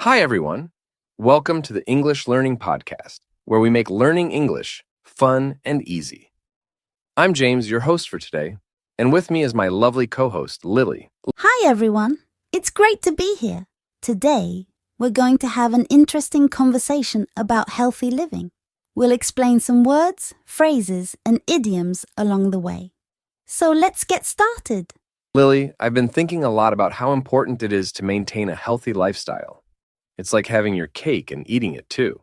Hi, everyone. Welcome to the English Learning Podcast, where we make learning English fun and easy. I'm James, your host for today, and with me is my lovely co-host, Lily. Hi, everyone. It's great to be here. Today, we're going to have an interesting conversation about healthy living. We'll explain some words, phrases, and idioms along the way. So let's get started. Lily, I've been thinking a lot about how important it is to maintain a healthy lifestyle. It's like having your cake and eating it too.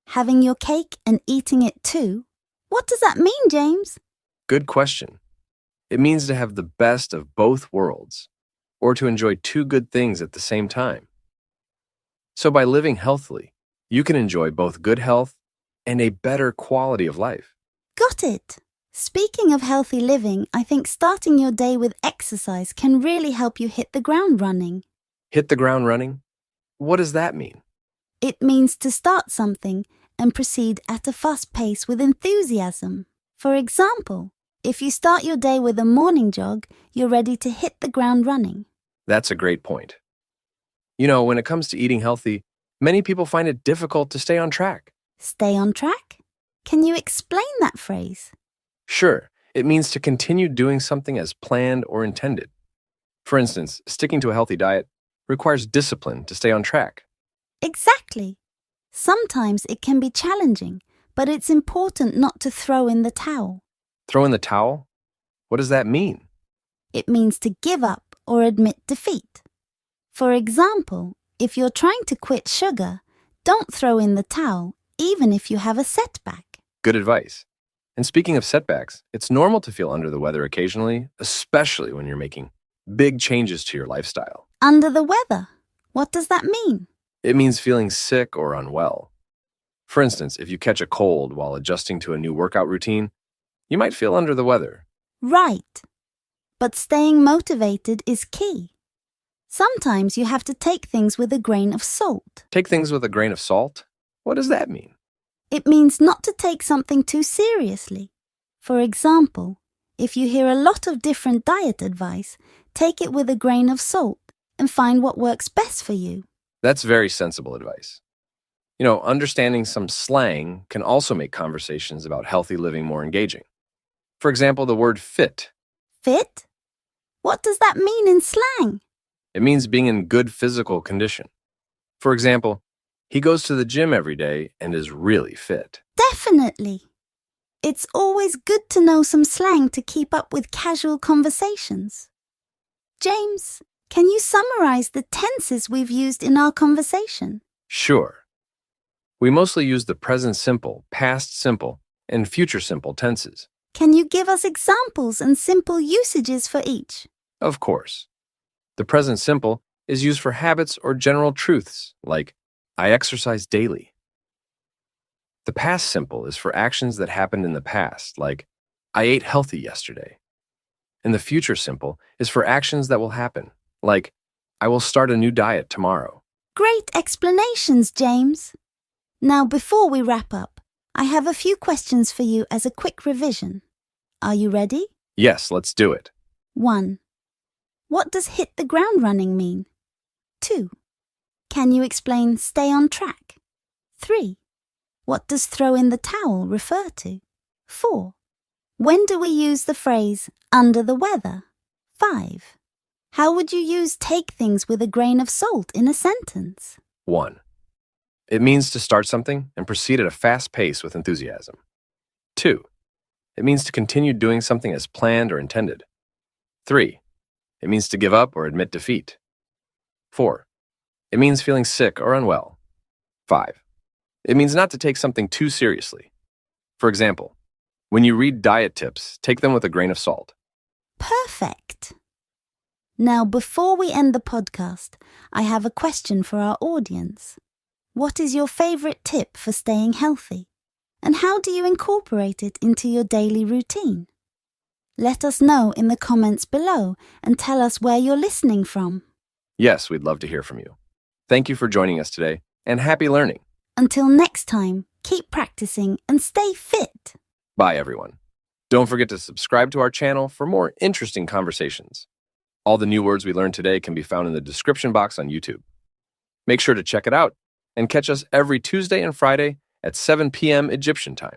Having your cake and eating it too? What does that mean, James? Good question. It means to have the best of both worlds, or to enjoy two good things at the same time. So by living healthily, you can enjoy both good health and a better quality of life. Got it. Speaking of healthy living, I think starting your day with exercise can really help you hit the ground running. Hit the ground running? What does that mean? It means to start something and proceed at a fast pace with enthusiasm. For example, if you start your day with a morning jog, you're ready to hit the ground running. That's a great point. You know, when it comes to eating healthy, many people find it difficult to stay on track. Stay on track? Can you explain that phrase? Sure, it means to continue doing something as planned or intended. For instance, sticking to a healthy diet requires discipline to stay on track. Exactly. Sometimes it can be challenging, but it's important not to throw in the towel. Throw in the towel? What does that mean? It means to give up or admit defeat. For example, if you're trying to quit sugar, don't throw in the towel even if you have a setback. Good advice. And speaking of setbacks, it's normal to feel under the weather occasionally, especially when you're making big changes to your lifestyle. Under the weather? What does that mean? It means feeling sick or unwell. For instance, if you catch a cold while adjusting to a new workout routine, you might feel under the weather. Right. But staying motivated is key. Sometimes you have to take things with a grain of salt. Take things with a grain of salt? What does that mean? It means not to take something too seriously. For example, if you hear a lot of different diet advice, take it with a grain of salt and find what works best for you. That's very sensible advice. You know, understanding some slang can also make conversations about healthy living more engaging. For example, the word fit. Fit? What does that mean in slang? It means being in good physical condition. For example, he goes to the gym every day and is really fit. Definitely. It's always good to know some slang to keep up with casual conversations. James, can you summarize the tenses we've used in our conversation? Sure. We mostly use the present simple, past simple, and future simple tenses. Can you give us examples and simple usages for each? Of course. The present simple is used for habits or general truths, like, I exercise daily. The past simple is for actions that happened in the past, like, I ate healthy yesterday. And the future simple is for actions that will happen, like, I will start a new diet tomorrow. Great explanations, James. Now, before we wrap up, I have a few questions for you as a quick revision. Are you ready? Yes, let's do it. 1. What does hit the ground running mean? 2. Can you explain stay on track? 3. What does throw in the towel refer to? 4. When do we use the phrase under the weather? 5. How would you use take things with a grain of salt in a sentence? 1. It means to start something and proceed at a fast pace with enthusiasm. 2. It means to continue doing something as planned or intended. 3. It means to give up or admit defeat. 4. It means feeling sick or unwell. 5. It means not to take something too seriously. For example, when you read diet tips, take them with a grain of salt. Perfect. Now, before we end the podcast, I have a question for our audience. What is your favorite tip for staying healthy? And how do you incorporate it into your daily routine? Let us know in the comments below and tell us where you're listening from. Yes, we'd love to hear from you. Thank you for joining us today, and happy learning. Until next time, keep practicing and stay fit. Bye, everyone. Don't forget to subscribe to our channel for more interesting conversations. All the new words we learned today can be found in the description box on YouTube. Make sure to check it out and catch us every Tuesday and Friday at 7 p.m. Egyptian time.